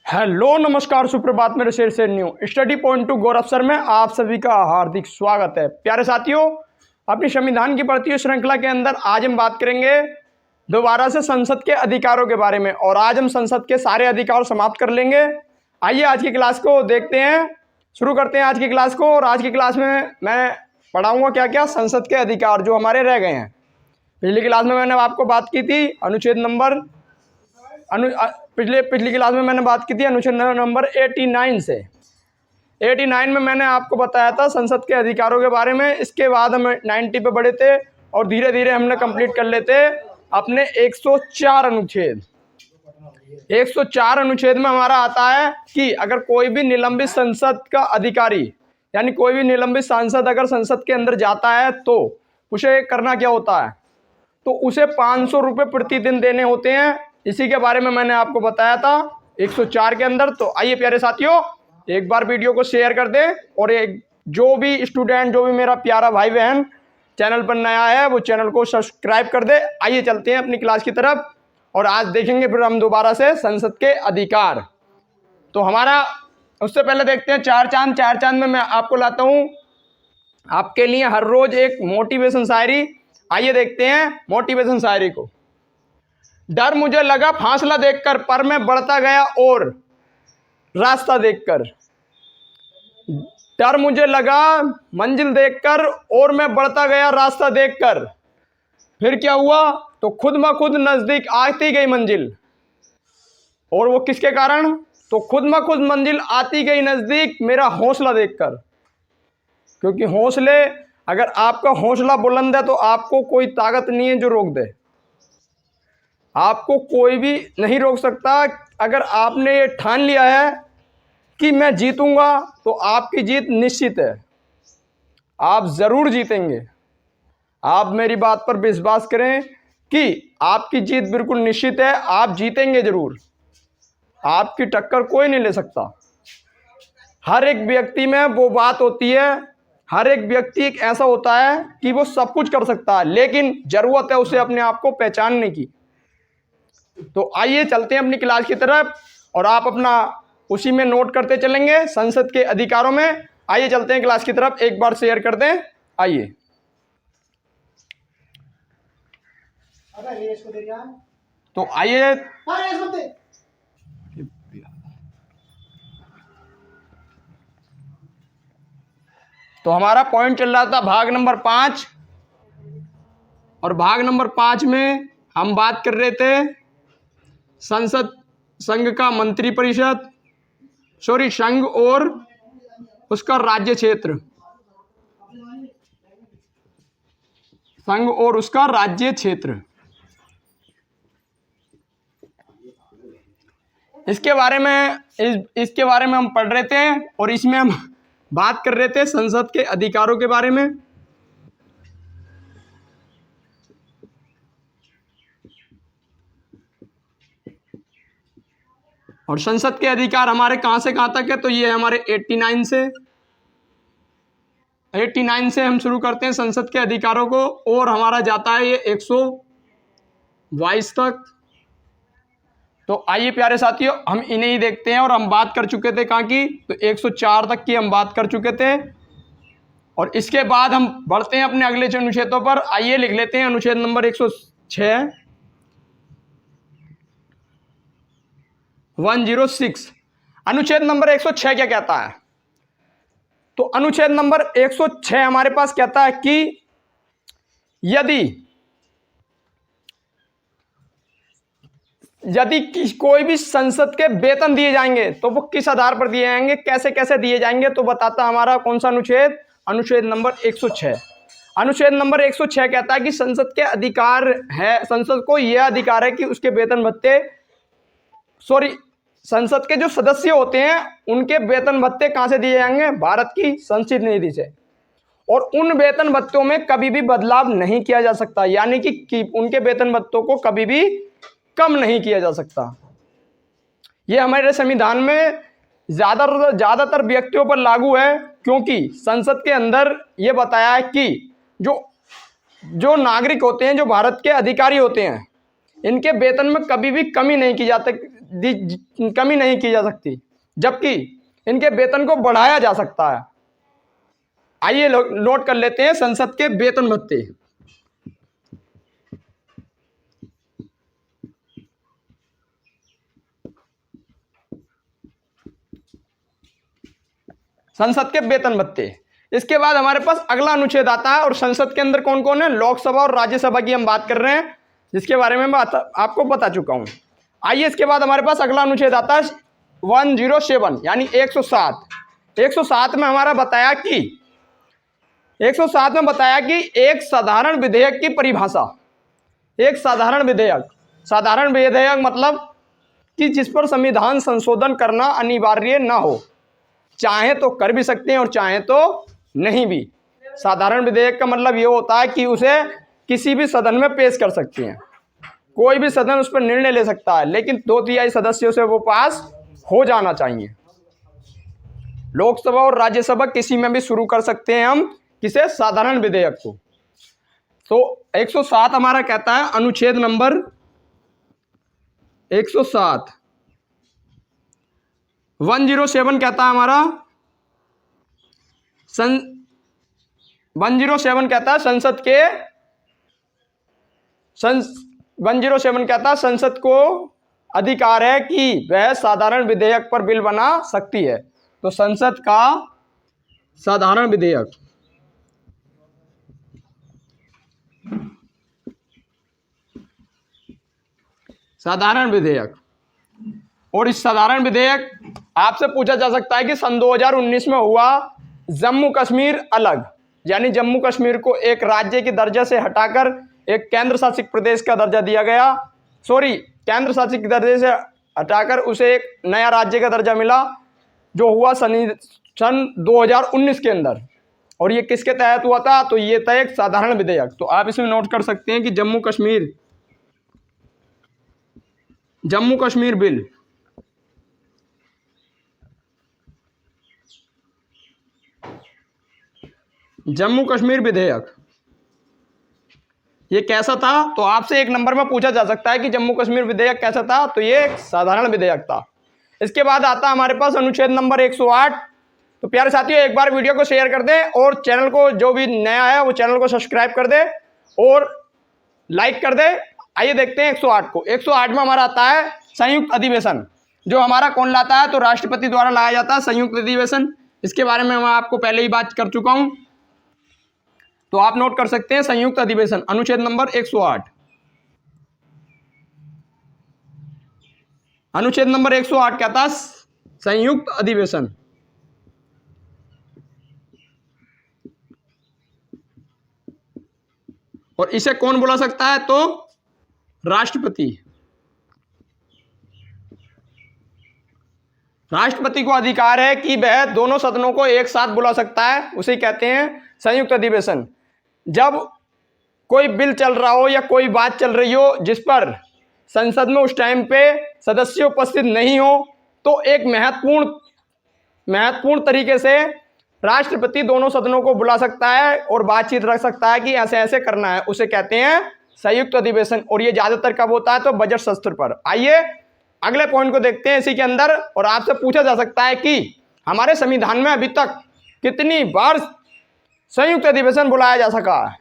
Hello नमस्कार सुप्रभात। मेरे शेर से न्यू स्टडी पॉइंट टू गौरव सर में आप सभी का हार्दिक स्वागत है। प्यारे साथियों, अपनी संविधान की पढ़ती श्रृंखला के अंदर आज हम बात करेंगे दोबारा से संसद के अधिकारों के बारे में, और आज हम संसद के सारे अधिकार समाप्त कर लेंगे। आइए आज की क्लास को देखते हैं, शुरू करते हैं आज की क्लास को। और आज की क्लास में मैं पढ़ाऊँगा क्या क्या संसद के अधिकार जो हमारे रह गए हैं। पिछली क्लास में मैंने आपको बात की थी अनुच्छेद नंबर पिछली क्लास में मैंने बात की थी अनुच्छेद नंबर 89 से। 89 में मैंने आपको बताया था संसद के अधिकारों के बारे में। इसके बाद हम 90 पे बढ़े थे और धीरे धीरे हमने कंप्लीट कर लेते अपने 104 अनुच्छेद। 104 अनुच्छेद में हमारा आता है कि अगर कोई भी निलंबित संसद का अधिकारी यानी कोई भी निलंबित सांसद अगर संसद के अंदर जाता है तो उसे करना क्या होता है, तो उसे 500 रुपये प्रतिदिन देने होते हैं। इसी के बारे में मैंने आपको बताया था 104 के अंदर। तो आइए प्यारे साथियों, एक बार वीडियो को शेयर कर दें, और एक जो भी स्टूडेंट जो भी मेरा प्यारा भाई बहन चैनल पर नया है वो चैनल को सब्सक्राइब कर दे। आइए चलते हैं अपनी क्लास की तरफ, और आज देखेंगे फिर हम दोबारा से संसद के अधिकार। तो हमारा उससे पहले देखते हैं चार चांद में मैं आपको लाता हूँ आपके लिए हर रोज एक मोटिवेशन शायरी। आइए देखते हैं मोटिवेशन शायरी को। डर मुझे लगा फासला देखकर, पर मैं बढ़ता गया और रास्ता देखकर। डर मुझे लगा मंजिल देखकर और मैं बढ़ता गया रास्ता देखकर। फिर क्या हुआ, तो खुद ब खुद नजदीक आती गई मंजिल। और वो किसके कारण, तो खुद ब खुद मंजिल आती गई नजदीक मेरा हौसला देखकर। क्योंकि हौसले, अगर आपका हौसला बुलंद है तो आपको कोई ताकत नहीं है जो रोक दे। आपको कोई भी नहीं रोक सकता। अगर आपने ये ठान लिया है कि मैं जीतूंगा तो आपकी जीत निश्चित है, आप ज़रूर जीतेंगे। आप मेरी बात पर विश्वास करें कि आपकी जीत बिल्कुल निश्चित है, आप जीतेंगे ज़रूर। आपकी टक्कर कोई नहीं ले सकता। हर एक व्यक्ति में वो बात होती है, हर एक व्यक्ति एक ऐसा होता है कि वो सब कुछ कर सकता है, लेकिन ज़रूरत है उसे अपने आप को पहचानने की। तो आइए चलते हैं अपनी क्लास की तरफ, और आप अपना उसी में नोट करते चलेंगे संसद के अधिकारों में। आइए चलते हैं क्लास की तरफ, एक बार शेयर कर दें। आइए तो आइए तो हमारा पॉइंट चल रहा था भाग नंबर 5, और भाग नंबर 5 में हम बात कर रहे थे संसद संघ का मंत्री परिषद, संघ और उसका राज्य क्षेत्र, संघ और उसका राज्य क्षेत्र। इसके बारे में हम पढ़ रहे थे, और इसमें हम बात कर रहे थे संसद के अधिकारों के बारे में। और संसद के अधिकार हमारे कहाँ से कहाँ तक है, तो ये हमारे 89 से हम शुरू करते हैं संसद के अधिकारों को, और हमारा जाता है ये 122 तक। तो आइए प्यारे साथियों, हम इन्हें ही देखते हैं। और हम बात कर चुके थे कहाँ की, तो 104 तक की हम बात कर चुके थे। और इसके बाद हम बढ़ते हैं अपने अगले अनुच्छेदों पर। आइए लिख लेते हैं अनुच्छेद नंबर 106 106। अनुच्छेद नंबर 106 क्या कहता है, तो अनुच्छेद नंबर 106 हमारे पास कहता है कि यदि कोई भी संसद के वेतन दिए जाएंगे तो वो किस आधार पर दिए जाएंगे, कैसे कैसे दिए जाएंगे, तो बताता हमारा कौन सा अनुच्छेद, अनुच्छेद नंबर 106। अनुच्छेद नंबर 106 कहता है कि संसद के अधिकार है, संसद को यह अधिकार है कि उसके वेतन भत्ते संसद के जो सदस्य होते हैं उनके वेतन भत्ते कहां से दिए जाएंगे, भारत की संचित निधि से। और उन वेतन भत्तों में कभी भी बदलाव नहीं किया जा सकता, यानी कि उनके वेतन भत्तों को कभी भी कम नहीं किया जा सकता। ये हमारे संविधान में ज्यादातर व्यक्तियों पर लागू है, क्योंकि संसद के अंदर ये बताया है कि जो नागरिक होते हैं, जो भारत के अधिकारी होते हैं, इनके वेतन में कभी भी कमी नहीं की कमी नहीं की जा सकती, जबकि इनके वेतन को बढ़ाया जा सकता है। आइए नोट कर लेते हैं संसद के वेतन भत्ते। संसद के वेतन भत्ते। इसके बाद हमारे पास अगला अनुच्छेद आता है, और संसद के अंदर कौन कौन है, लोकसभा और राज्यसभा की हम बात कर रहे हैं, जिसके बारे में मैं आपको बता चुका हूं। आइए इसके बाद हमारे पास अगला अनुच्छेद आता है 107 यानी 107। 107 में हमारा बताया कि 107 में बताया कि एक साधारण विधेयक की परिभाषा। एक साधारण विधेयक, साधारण विधेयक मतलब कि जिस पर संविधान संशोधन करना अनिवार्य ना हो, चाहे तो कर भी सकते हैं और चाहे तो नहीं भी। साधारण विधेयक का मतलब ये होता है कि उसे किसी भी सदन में पेश कर सकते हैं, कोई भी सदन उस पर निर्णय ले सकता है, लेकिन 2/3 सदस्यों से वो पास हो जाना चाहिए। लोकसभा और राज्यसभा किसी में भी शुरू कर सकते हैं हम किसे, साधारण विधेयक को। तो 107 हमारा कहता है, अनुच्छेद नंबर 107 107 कहता है हमारा 107 कहता है संसद के 107 कहता है संसद को अधिकार है कि वह साधारण विधेयक पर बिल बना सकती है। तो संसद का साधारण विधेयक, साधारण विधेयक, और इस साधारण विधेयक आपसे पूछा जा सकता है कि सन 2019 में हुआ जम्मू कश्मीर अलग, यानी जम्मू कश्मीर को एक राज्य के दर्जे से हटाकर एक केंद्र शासित प्रदेश का दर्जा दिया गया। केंद्र शासित दर्जे से हटाकर उसे एक नया राज्य का दर्जा मिला, जो हुआ सन 2019 के अंदर। और ये किसके तहत हुआ था, तो ये था एक साधारण विधेयक। तो आप इसमें नोट कर सकते हैं कि जम्मू कश्मीर बिल, जम्मू कश्मीर विधेयक, ये कैसा था। तो आपसे एक नंबर में पूछा जा सकता है कि जम्मू कश्मीर विधेयक कैसा था, तो ये एक साधारण विधेयक था। इसके बाद आता है हमारे पास अनुच्छेद नंबर 108। तो प्यारे साथियों, एक बार वीडियो को शेयर कर दें और चैनल को, जो भी नया है वो चैनल को सब्सक्राइब कर दे और लाइक कर दे। आइए देखते हैं 108 को। 108 में हमारा आता है संयुक्त अधिवेशन, जो हमारा कौन लाता है, तो राष्ट्रपति द्वारा लाया जाता है संयुक्त अधिवेशन। इसके बारे में मैं आपको पहले ही बात कर चुका हूं, तो आप नोट कर सकते हैं संयुक्त अधिवेशन, अनुच्छेद नंबर 108। अनुच्छेद नंबर 108 कहता है संयुक्त अधिवेशन। और इसे कौन बुला सकता है, तो राष्ट्रपति। राष्ट्रपति को अधिकार है कि वह दोनों सदनों को एक साथ बुला सकता है, उसे कहते हैं संयुक्त अधिवेशन। जब कोई बिल चल रहा हो या कोई बात चल रही हो जिस पर संसद में उस टाइम पे सदस्य उपस्थित नहीं हो, तो एक महत्वपूर्ण तरीके से राष्ट्रपति दोनों सदनों को बुला सकता है और बातचीत रख सकता है कि ऐसे ऐसे करना है, उसे कहते हैं संयुक्त अधिवेशन। और ये ज्यादातर कब होता है, तो बजट सत्र पर। आइए अगले पॉइंट को देखते हैं इसी के अंदर। और आपसे पूछा जा सकता है कि हमारे संविधान में अभी तक कितनी बार संयुक्त अधिवेशन बुलाया जा सका है,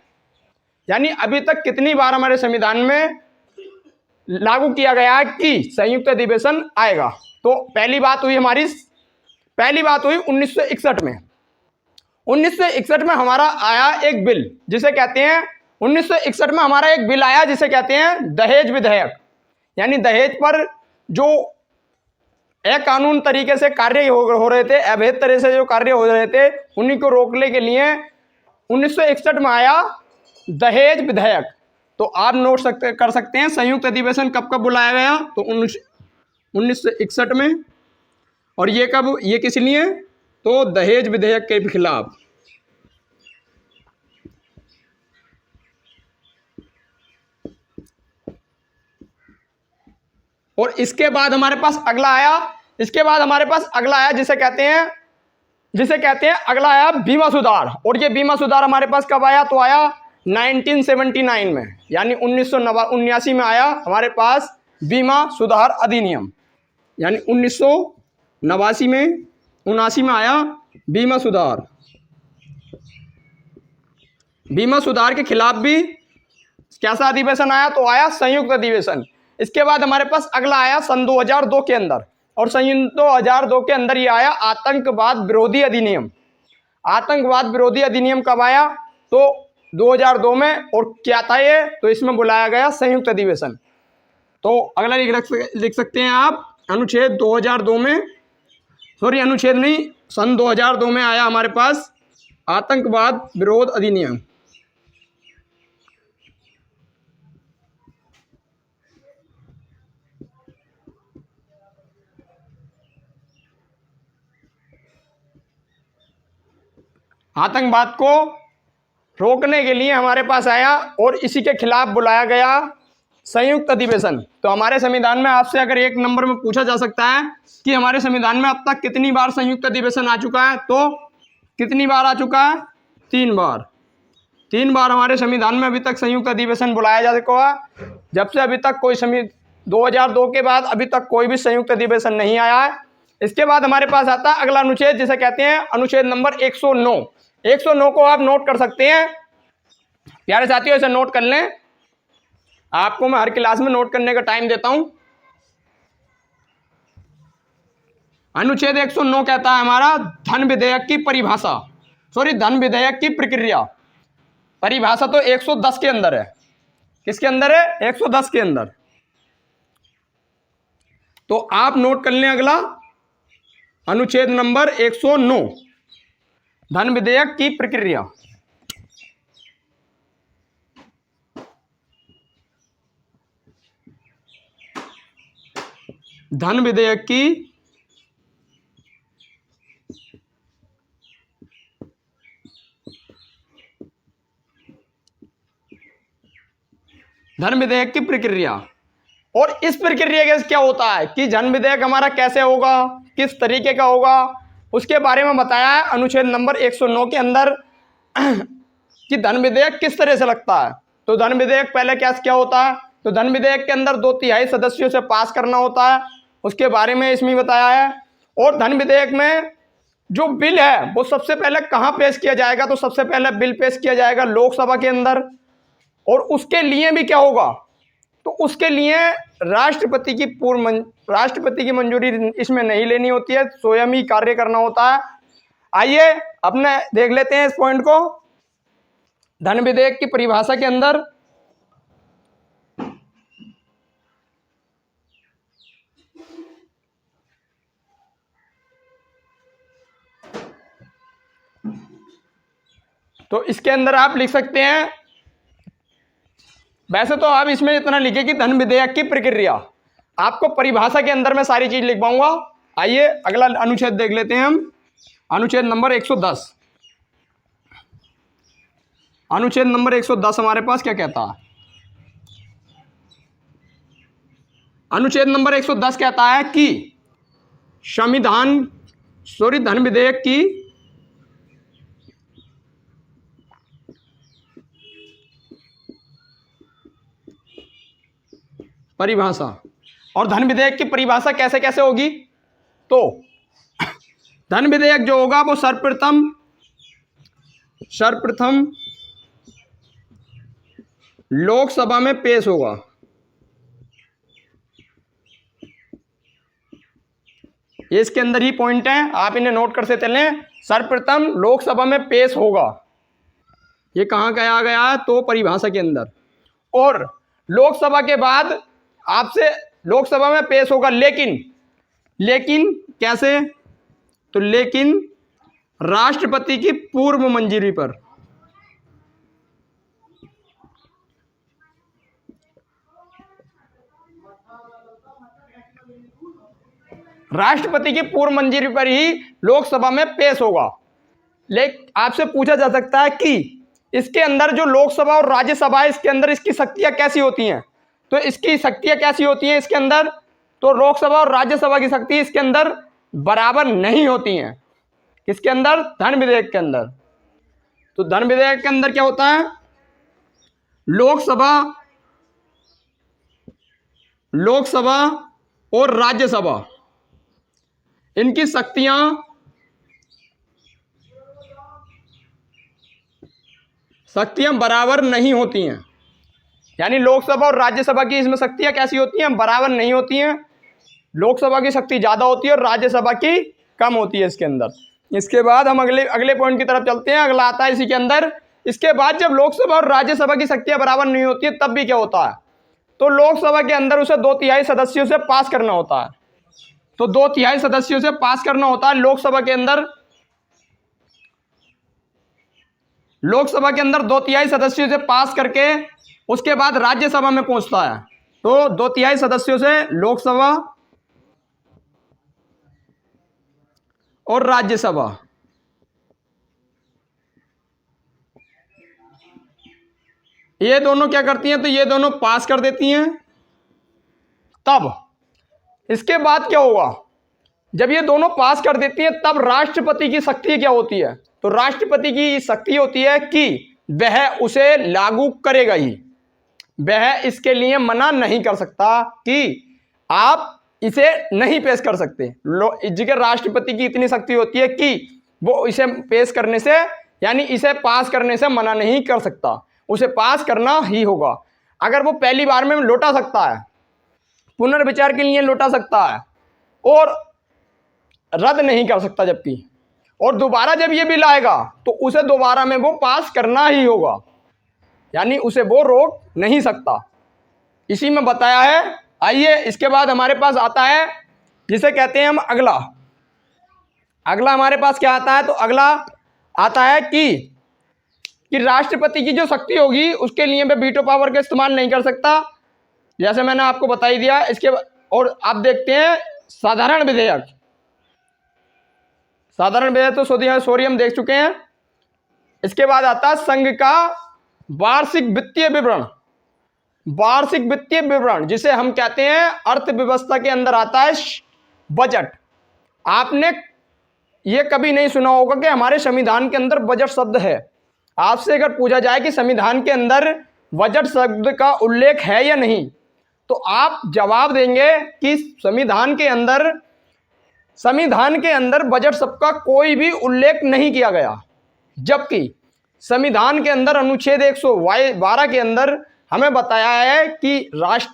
यानी अभी तक कितनी बार हमारे संविधान में लागू किया गया है कि संयुक्त अधिवेशन आएगा। तो पहली बात हुई 1961 में। 1961 में हमारा आया एक बिल जिसे कहते हैं, 1961 में हमारा एक बिल आया जिसे कहते हैं दहेज विधेयक। यानी दहेज पर जो अकानून तरीके से कार्य हो रहे थे, अवैध तरह से जो कार्य हो रहे थे, उन्हीं को रोकने के लिए 1961 में आया दहेज विधेयक। तो आप नोट कर सकते हैं संयुक्त अधिवेशन कब कब बुलाया गया, तो 1961 में। और ये कब, ये किस लिए, तो दहेज विधेयक के खिलाफ। और इसके बाद हमारे पास अगला आया जिसे कहते हैं अगला आया बीमा सुधार। और ये बीमा सुधार हमारे पास कब आया, तो आया 1979 में, यानी 1979 में आया हमारे पास बीमा सुधार अधिनियम। यानी 1989 में 79 में आया बीमा सुधार। बीमा सुधार के खिलाफ भी कैसा अधिवेशन आया? तो आया संयुक्त अधिवेशन। इसके बाद हमारे पास अगला आया सन 2002 के अंदर, और सन 2002 के अंदर ये आया आतंकवाद विरोधी अधिनियम। आतंकवाद विरोधी अधिनियम कब आया? तो 2002 में। और क्या था ये? तो इसमें बुलाया गया संयुक्त अधिवेशन। तो अगला लिख सकते हैं आप, अनुच्छेद 2002 में, सॉरी अनुच्छेद नहीं, सन 2002 में आया हमारे पास आतंकवाद विरोध अधिनियम। आतंकवाद को रोकने के लिए हमारे पास आया और इसी के खिलाफ बुलाया गया संयुक्त अधिवेशन। तो हमारे संविधान में आपसे अगर एक नंबर में पूछा जा सकता है कि हमारे संविधान में अब तक कितनी बार संयुक्त अधिवेशन आ चुका है, तो कितनी बार आ चुका है? 3 बार। 3 बार हमारे संविधान में अभी तक संयुक्त अधिवेशन बुलाया जा चुका है। जब से अभी तक कोई 2002 के बाद अभी तक कोई भी संयुक्त अधिवेशन नहीं आया है। इसके बाद हमारे पास आता है अगला अनुच्छेद, जिसे कहते हैं अनुच्छेद नंबर 109। 109 को आप नोट कर सकते हैं प्यारे साथियों, इसे नोट कर लें। आपको मैं हर क्लास में नोट करने का टाइम देता हूं। अनुच्छेद 109 कहता है हमारा धन विधेयक की परिभाषा, सॉरी धन विधेयक की प्रक्रिया। परिभाषा तो 110 के अंदर है। किसके अंदर है? 110 के अंदर। तो आप नोट कर लें अगला अनुच्छेद नंबर 109, धन विधेयक की प्रक्रिया। धन विधेयक की प्रक्रिया। और इस प्रक्रिया के क्या होता है कि धन विधेयक हमारा कैसे होगा, किस तरीके का होगा, उसके बारे में बताया है अनुच्छेद नंबर 109 के अंदर कि धन विधेयक किस तरह से लगता है। तो धन विधेयक पहले क्या होता है? तो धन विधेयक के अंदर 2/3 सदस्यों से पास करना होता है, उसके बारे में इसमें बताया है। और धन विधेयक में जो बिल है वो सबसे पहले कहाँ पेश किया जाएगा? तो सबसे पहले बिल पेश किया जाएगा लोकसभा के अंदर। और उसके लिए भी क्या होगा? तो उसके लिए राष्ट्रपति की मंजूरी इसमें नहीं लेनी होती है, स्वयं ही कार्य करना होता है। आइए अपने देख लेते हैं इस पॉइंट को। धन विधेयक की परिभाषा के अंदर तो इसके अंदर आप लिख सकते हैं, वैसे तो आप इसमें इतना लिखे कि धन विधेयक की प्रक्रिया। आपको परिभाषा के अंदर मैं सारी चीज लिख पाऊंगा। आइए अगला अनुच्छेद देख लेते हैं हम, अनुच्छेद नंबर 110। अनुच्छेद नंबर 110 हमारे पास क्या कहता है? अनुच्छेद नंबर 110 कहता है कि धन विधेयक की परिभाषा। और धन विधेयक की परिभाषा कैसे कैसे होगी? तो धन विधेयक जो होगा वो सर्वप्रथम लोकसभा में पेश होगा। ये इसके अंदर ही पॉइंट है, आप इन्हें नोट करते चलें। सर्वप्रथम लोकसभा में पेश होगा, ये कहाँ कहा गया है? तो परिभाषा के अंदर। और लोकसभा के बाद आपसे लोकसभा में पेश होगा, लेकिन कैसे? तो लेकिन राष्ट्रपति की पूर्व मंजूरी पर। राष्ट्रपति की पूर्व मंजूरी पर ही लोकसभा में पेश होगा। लेकिन आपसे पूछा जा सकता है कि इसके अंदर जो लोकसभा और राज्यसभा है, इसके अंदर इसकी शक्तियां कैसी होती हैं? तो इसकी शक्तियां कैसी होती हैं इसके अंदर? तो लोकसभा और राज्यसभा की शक्ति इसके अंदर बराबर नहीं होती हैं। किसके अंदर? धन विधेयक के अंदर। तो धन विधेयक के अंदर क्या होता है? लोकसभा और राज्यसभा इनकी शक्तियां बराबर नहीं होती हैं। यानी लोकसभा और राज्यसभा की इसमें शक्तियां कैसी होती हैं? बराबर नहीं होती हैं। लोकसभा की शक्ति ज़्यादा होती है और राज्यसभा की कम होती है इसके अंदर। इसके बाद हम अगले पॉइंट की तरफ चलते हैं। अगला आता है इसी के अंदर, इसके बाद जब लोकसभा और राज्यसभा की शक्तियां बराबर नहीं होती है तब भी क्या होता है? तो लोकसभा के अंदर उसे 2/3 सदस्यों से पास करना होता है। तो 2/3 सदस्यों से पास करना होता है लोकसभा के अंदर। लोकसभा के अंदर 2/3 सदस्यों से पास करके उसके बाद राज्यसभा में पहुंचता है। तो 2/3 सदस्यों से लोकसभा और राज्यसभा, ये दोनों क्या करती हैं? तो ये दोनों पास कर देती हैं। तब इसके बाद क्या होगा? जब ये दोनों पास कर देती हैं तब राष्ट्रपति की शक्ति क्या होती है? तो राष्ट्रपति की शक्ति होती है कि वह उसे लागू करेगा ही, वह इसके लिए मना नहीं कर सकता कि आप इसे नहीं पेश कर सकते। जगह राष्ट्रपति की इतनी शक्ति होती है कि वो इसे पेश करने से, यानी इसे पास करने से मना नहीं कर सकता, उसे पास करना ही होगा। अगर वो पहली बार में लौटा सकता है, पुनर्विचार के लिए लौटा सकता है और रद्द नहीं कर सकता, जबकि और दोबारा जब ये बिल आएगा तो उसे दोबारा में वो पास करना ही होगा, यानी उसे वो रोक नहीं सकता। इसी में बताया है। आइए इसके बाद हमारे पास आता है जिसे कहते हैं हम अगला हमारे पास क्या आता है? तो अगला आता है कि राष्ट्रपति की जो शक्ति होगी उसके लिए वह वीटो पावर का इस्तेमाल नहीं कर सकता, जैसे मैंने आपको बता ही दिया। इसके और आप देखते हैं साधारण विधेयक तो सॉरी हम देख चुके हैं। इसके बाद आता है संघ का वार्षिक वित्तीय विवरण, जिसे हम कहते हैं अर्थव्यवस्था के अंदर आता है बजट। आपने ये कभी नहीं सुना होगा कि हमारे संविधान के अंदर बजट शब्द है। आपसे अगर पूछा जाए कि संविधान के अंदर बजट शब्द का उल्लेख है या नहीं, तो आप जवाब देंगे कि संविधान के अंदर बजट शब्द का कोई भी उल्लेख नहीं किया गया। जबकि संविधान के अंदर अनुच्छेद 112 के अंदर हमें बताया है कि राष्ट्र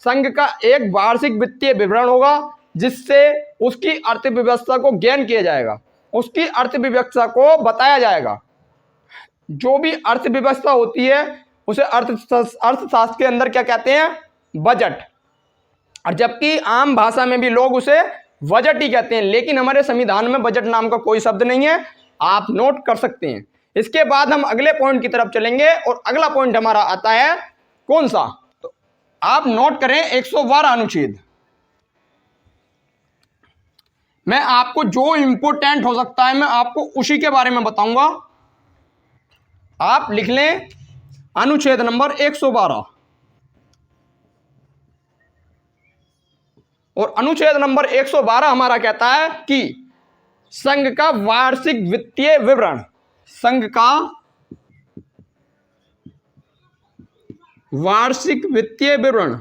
संघ का एक वार्षिक वित्तीय विवरण होगा, जिससे उसकी अर्थव्यवस्था को ज्ञान किया जाएगा, उसकी अर्थव्यवस्था को बताया जाएगा। जो भी अर्थव्यवस्था होती है उसे अर्थशास्त्र के अंदर क्या कहते हैं? बजट। और जबकि आम भाषा में भी लोग उसे बजट ही कहते हैं, लेकिन हमारे संविधान में बजट नाम का कोई शब्द नहीं है, आप नोट कर सकते हैं। इसके बाद हम अगले पॉइंट की तरफ चलेंगे और अगला पॉइंट हमारा आता है कौन सा? तो आप नोट करें 112 अनुच्छेद। मैं आपको जो इंपोर्टेंट हो सकता है मैं आपको उसी के बारे में बताऊंगा। आप लिख लें अनुच्छेद नंबर 112। और अनुच्छेद नंबर 112 हमारा कहता है कि संघ का वार्षिक वित्तीय विवरण, संघ का वार्षिक वित्तीय विवरण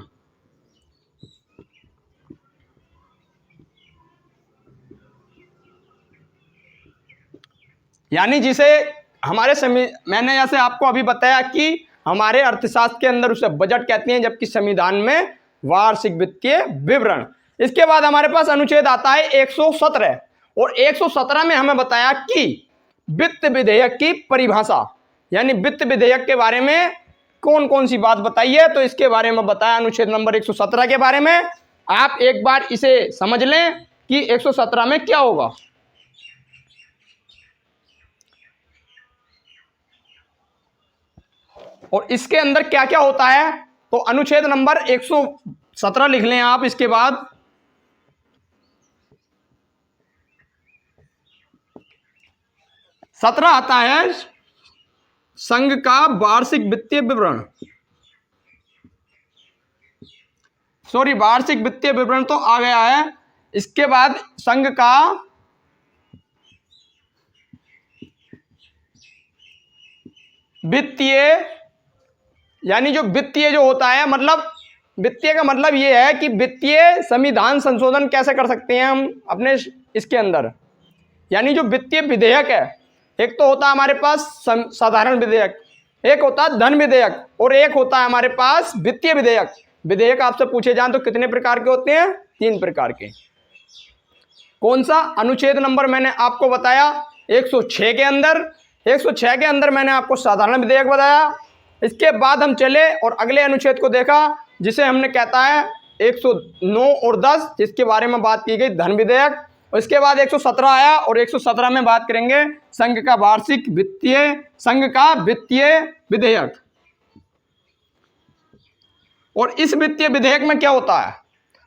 यानी जिसे मैंने जैसे आपको अभी बताया कि हमारे अर्थशास्त्र के अंदर उसे बजट कहते हैं, जबकि संविधान में वार्षिक वित्तीय विवरण। इसके बाद हमारे पास अनुच्छेद आता है 117 और 117 में हमें बताया कि वित्त विधेयक की परिभाषा, यानी वित्त विधेयक के बारे में कौन कौन सी बात बताई है, तो इसके बारे में बताया अनुच्छेद नंबर 117 के बारे में। आप एक बार इसे समझ लें कि 117 में क्या होगा। और इसके अंदर क्या क्या होता है, तो अनुच्छेद नंबर 117 लिख लें आप। इसके बाद सत्रह आता है संघ का वार्षिक वित्तीय विवरण, वार्षिक वित्तीय विवरण तो आ गया है। इसके बाद संघ का वित्तीय, यानी जो वित्तीय जो होता है, मतलब वित्तीय का मतलब ये है कि वित्तीय संविधान संशोधन कैसे कर सकते हैं हम अपने इसके अंदर, यानी जो वित्तीय विधेयक है, एक तो होता है हमारे पास साधारण विधेयक, एक होता है धन विधेयक, और एक होता है हमारे पास वित्तीय विधेयक। विधेयक आपसे पूछे जाएं तो कितने प्रकार के होते हैं? 3 प्रकार के। कौन सा? अनुच्छेद नंबर मैंने आपको बताया 106 के अंदर, 106 के अंदर मैंने आपको साधारण विधेयक बताया। इसके बाद हम चले और अगले अनुच्छेद को देखा, जिसे हमने कहता है 109 और 10, जिसके बारे में बात की गई धन विधेयक। और इसके बाद 117 आया और 117 में बात करेंगे संघ का वित्तीय विधेयक। और इस वित्तीय विधेयक में क्या होता है,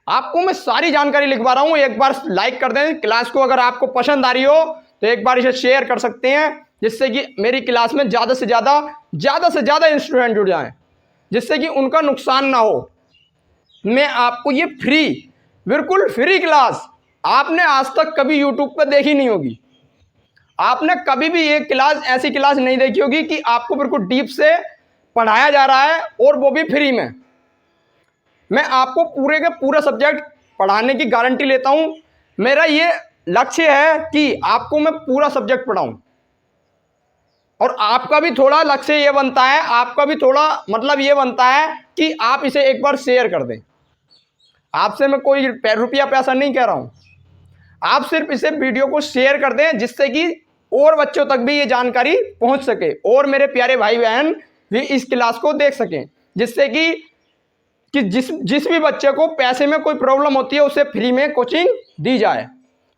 आपको मैं सारी जानकारी लिखवा रहा हूं। एक बार लाइक कर दें क्लास को, अगर आपको पसंद आ रही हो तो एक बार इसे शेयर कर सकते हैं, जिससे कि मेरी क्लास में ज़्यादा से ज़्यादा स्टूडेंट जुड़ जाएं, जिससे कि उनका नुकसान ना हो। मैं आपको ये बिल्कुल फ्री क्लास, आपने आज तक कभी यूट्यूब पर देखी नहीं होगी, आपने कभी भी एक क्लास ऐसी क्लास नहीं देखी होगी कि आपको बिल्कुल डीप से पढ़ाया जा रहा है, और वो भी फ्री में। मैं आपको पूरे के पूरा सब्जेक्ट पढ़ाने की गारंटी लेता हूं। मेरा ये लक्ष्य है कि आपको मैं पूरा सब्जेक्ट पढ़ाऊं, और आपका भी थोड़ा लक्ष्य ये बनता है, आपका भी थोड़ा मतलब ये बनता है कि आप इसे एक बार शेयर कर दें। आपसे मैं कोई रुपया पैसा नहीं कह रहा हूं, आप सिर्फ इसे वीडियो को शेयर कर दें, जिससे कि और बच्चों तक भी ये जानकारी पहुंच सके, और मेरे प्यारे भाई बहन भी इस क्लास को देख सकें, जिससे कि जिस भी बच्चे को पैसे में कोई प्रॉब्लम होती है उसे फ्री में कोचिंग दी जाए।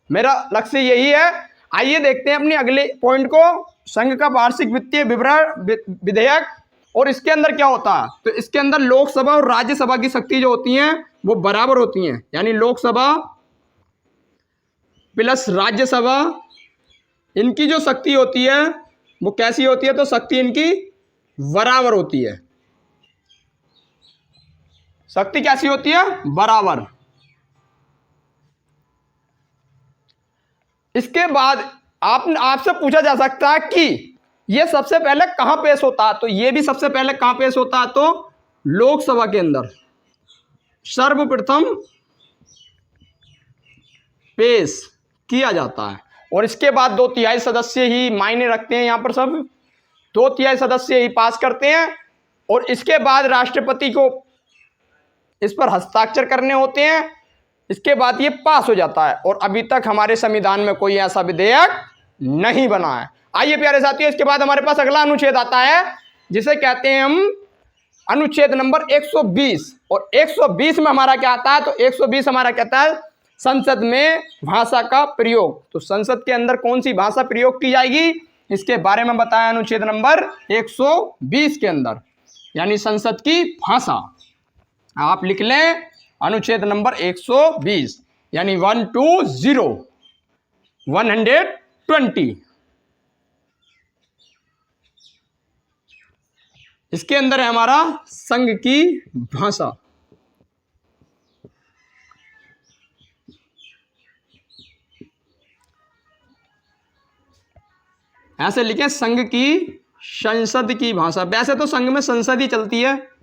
मेरा लक्ष्य यही है। आइए देखते हैं अपने अगले पॉइंट को, संघ का वार्षिक वित्तीय विवरण विधेयक। और इसके अंदर क्या होता है, तो इसके अंदर लोकसभा और राज्यसभा की शक्ति जो होती हैं वो बराबर होती हैं, यानी लोकसभा प्लस राज्यसभा, इनकी जो शक्ति होती है वो कैसी होती है, तो शक्ति इनकी बराबर होती है। शक्ति कैसी होती है? बराबर। इसके बाद आपसे पूछा जा सकता है कि यह सबसे पहले कहां पेश होता है, तो यह भी सबसे पहले कहां पेश होता है, तो लोकसभा के अंदर सर्वप्रथम पेश किया जाता है। और इसके बाद 2/3 सदस्य ही मायने रखते हैं, यहां पर सब 2/3 सदस्य ही पास करते हैं, और इसके बाद राष्ट्रपति को इस पर हस्ताक्षर करने होते हैं। इसके बाद ये पास हो जाता है, और अभी तक हमारे संविधान में कोई ऐसा विधेयक नहीं बना है। आइए प्यारे साथियों, इसके बाद हमारे पास अगला अनुच्छेद आता है, जिसे कहते हैं हम अनुच्छेद नंबर 120। और 120 में हमारा क्या आता है, तो 120 हमारा कहता है संसद में भाषा का प्रयोग। तो संसद के अंदर कौन सी भाषा प्रयोग की जाएगी, इसके बारे में बताया अनुच्छेद नंबर 120 के अंदर, यानी संसद की भाषा। आप लिख लें अनुच्छेद नंबर 120, यानी 120। इसके अंदर है हमारा संघ की भाषा। ऐसे लिखें, संघ की संसद की भाषा। वैसे तो संघ में संसद ही चलती है,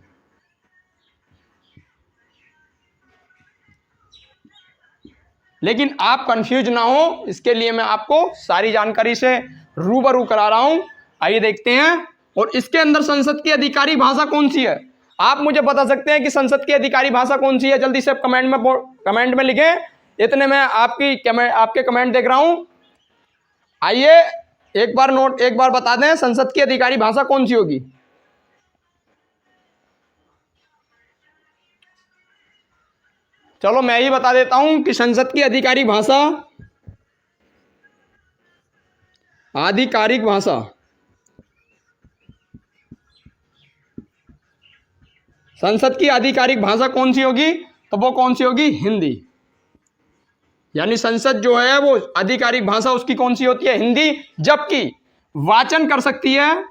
लेकिन आप कंफ्यूज ना हो, इसके लिए मैं आपको सारी जानकारी से रूबरू करा रहा हूं। आइए देखते हैं। और इसके अंदर संसद की आधिकारिक भाषा कौन सी है, आप मुझे बता सकते हैं कि संसद की आधिकारिक भाषा कौन सी है? जल्दी से कमेंट में लिखें। इतने में आपके कमेंट देख रहा हूं। आइए एक बार बता दें, संसद की आधिकारिक भाषा कौन सी होगी? चलो मैं ही बता देता हूं कि संसद की आधिकारिक भाषा संसद की आधिकारिक भाषा कौन सी होगी, तो वो कौन सी होगी? हिंदी। यानी संसद जो है वो आधिकारिक भाषा उसकी कौन सी होती है? हिंदी। जबकि वाचन कर सकती है,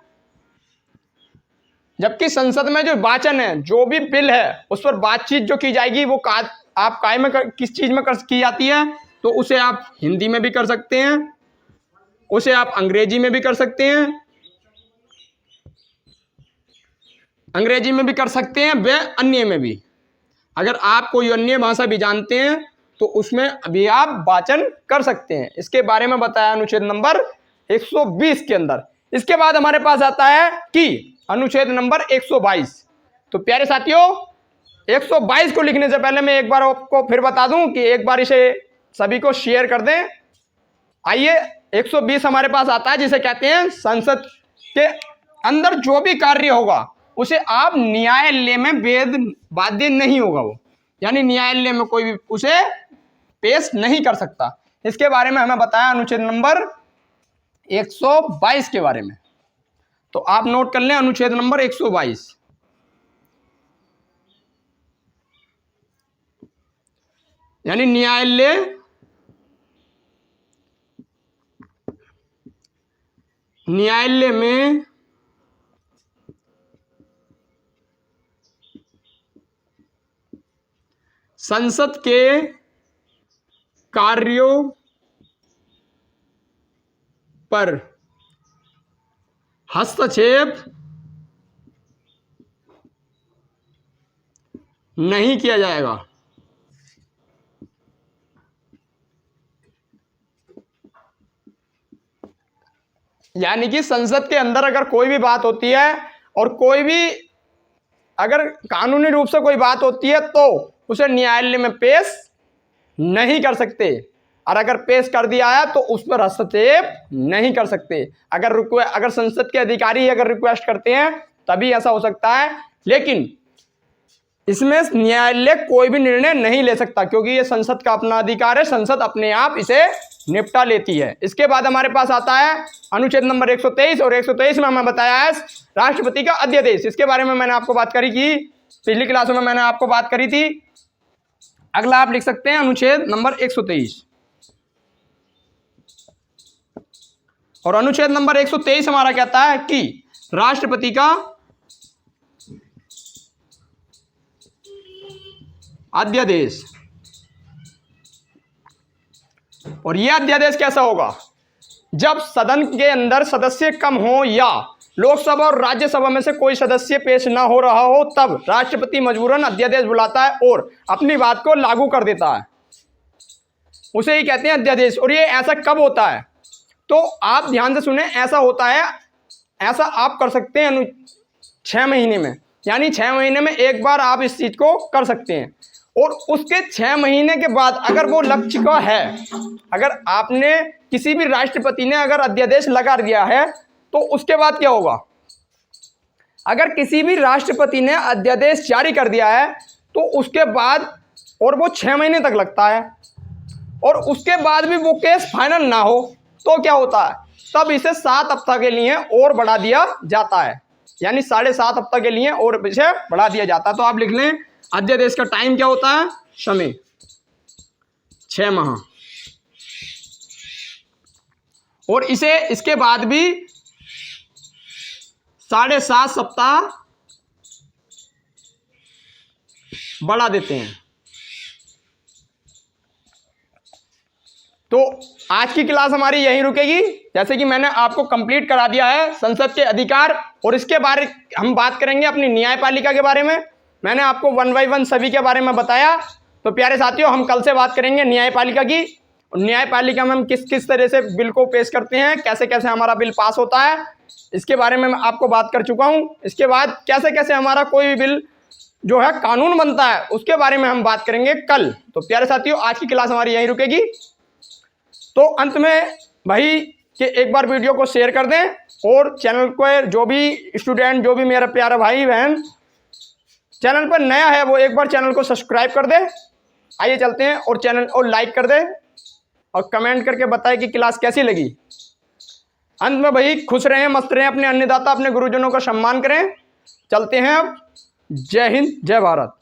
जबकि संसद में जो वाचन है, जो भी बिल है उस पर बातचीत जो की जाएगी वो आप काय में किस चीज में की जाती है, तो उसे आप हिंदी में भी कर सकते हैं, उसे आप अंग्रेजी में भी कर सकते हैं, व अन्य में भी। अगर आप कोई अन्य भाषा भी जानते हैं तो उसमें भी आप वाचन कर सकते हैं। इसके बारे में बताया अनुच्छेद नंबर 120 के अंदर। इसके बाद हमारे पास आता है कि अनुच्छेद नंबर 122। तो प्यारे साथियों, 122 को लिखने से पहले मैं एक बार आपको फिर बता दूं कि एक बार इसे सभी को शेयर कर दें। आइए, 120 हमारे पास आता है जिसे कहते हैं संसद के अंदर जो भी कार्य होगा उसे आप न्यायालय में बाध्य नहीं होगा वो, यानी न्यायालय में कोई भी उसे पेश नहीं कर सकता। इसके बारे में हमें बताया अनुच्छेद नंबर 122 के बारे में। तो आप नोट कर लें अनुच्छेद नंबर 122। यानी न्यायालय में संसद के कार्यों पर हस्तक्षेप नहीं किया जाएगा। यानी कि संसद के अंदर अगर कोई भी बात होती है और कोई भी अगर कानूनी रूप से कोई बात होती है तो उसे न्यायालय में पेश नहीं कर सकते, और अगर पेश कर दिया है तो उस पर हस्तक्षेप नहीं कर सकते। अगर संसद के अधिकारी अगर रिक्वेस्ट करते हैं तभी ऐसा हो सकता है, लेकिन इसमें न्यायालय कोई भी निर्णय नहीं ले सकता क्योंकि ये संसद का अपना अधिकार है, संसद अपने आप इसे निपटा लेती है। इसके बाद हमारे पास आता है अनुच्छेद नंबर 123, और 123 में हमें बताया है राष्ट्रपति का अध्यादेश। इसके बारे में मैंने आपको बात करी कि पिछली क्लासों में मैंने आपको बात करी थी। अगला आप लिख सकते हैं अनुच्छेद नंबर 123, और अनुच्छेद नंबर 123 हमारा कहता है कि राष्ट्रपति का अध्यादेश, और यह अध्यादेश कैसा होगा? जब सदन के अंदर सदस्य कम हो या लोकसभा और राज्यसभा में से कोई सदस्य पेश ना हो रहा हो तब राष्ट्रपति मजबूरन अध्यादेश बुलाता है और अपनी बात को लागू कर देता है, उसे ही कहते हैं अध्यादेश। और ये ऐसा कब होता है? तो आप ध्यान से सुने, ऐसा होता है, ऐसा आप कर सकते हैं 6 महीने में, यानी 6 महीने में एक बार आप इस चीज को कर सकते हैं। और उसके 6 महीने के बाद अगर वो लक्ष्य का है, अगर आपने किसी भी राष्ट्रपति ने अगर अध्यादेश लगा दिया है तो उसके बाद क्या होगा? अगर किसी भी राष्ट्रपति ने अध्यादेश जारी कर दिया है तो उसके बाद, और वो 6 महीने तक लगता है, और उसके बाद भी वो केस फाइनल ना हो तो क्या होता है? तब इसे 7 हफ्ता के लिए और बढ़ा दिया जाता है, यानी 7.5 हफ्ता के लिए और इसे बढ़ा दिया जाता है। तो आप लिख लें अध्यादेश का टाइम क्या होता है? समय 6 माह, और इसे इसके बाद भी 7.5 सप्ताह बढ़ा देते हैं। तो आज की क्लास हमारी यहीं रुकेगी। जैसे कि मैंने आपको कंप्लीट करा दिया है संसद के अधिकार, और इसके बारे हम बात करेंगे अपनी न्यायपालिका के बारे में। मैंने आपको 1 बाय 1 सभी के बारे में बताया। तो प्यारे साथियों, हम कल से बात करेंगे न्यायपालिका की। न्यायपालिका में हम किस किस तरह से बिल को पेश करते हैं, कैसे कैसे हमारा बिल पास होता है, इसके बारे में मैं आपको बात कर चुका हूं। इसके बाद कैसे कैसे हमारा कोई भी बिल जो है कानून बनता है उसके बारे में हम बात करेंगे कल। तो प्यारे साथियों, आज की क्लास हमारी यहीं रुकेगी। तो अंत में भाई कि एक बार वीडियो को शेयर कर दें, और चैनल को जो भी स्टूडेंट, जो भी मेरा प्यारा भाई बहन चैनल पर नया है वो एक बार चैनल को सब्सक्राइब कर दे। आइए चलते हैं, और चैनल और लाइक कर दे, और कमेंट करके बताएं कि क्लास कैसी लगी। अंत में भाई खुश रहें, मस्त रहें, अपने अन्नदाता अपने गुरुजनों का सम्मान करें। चलते हैं अब। जय हिंद, जय भारत।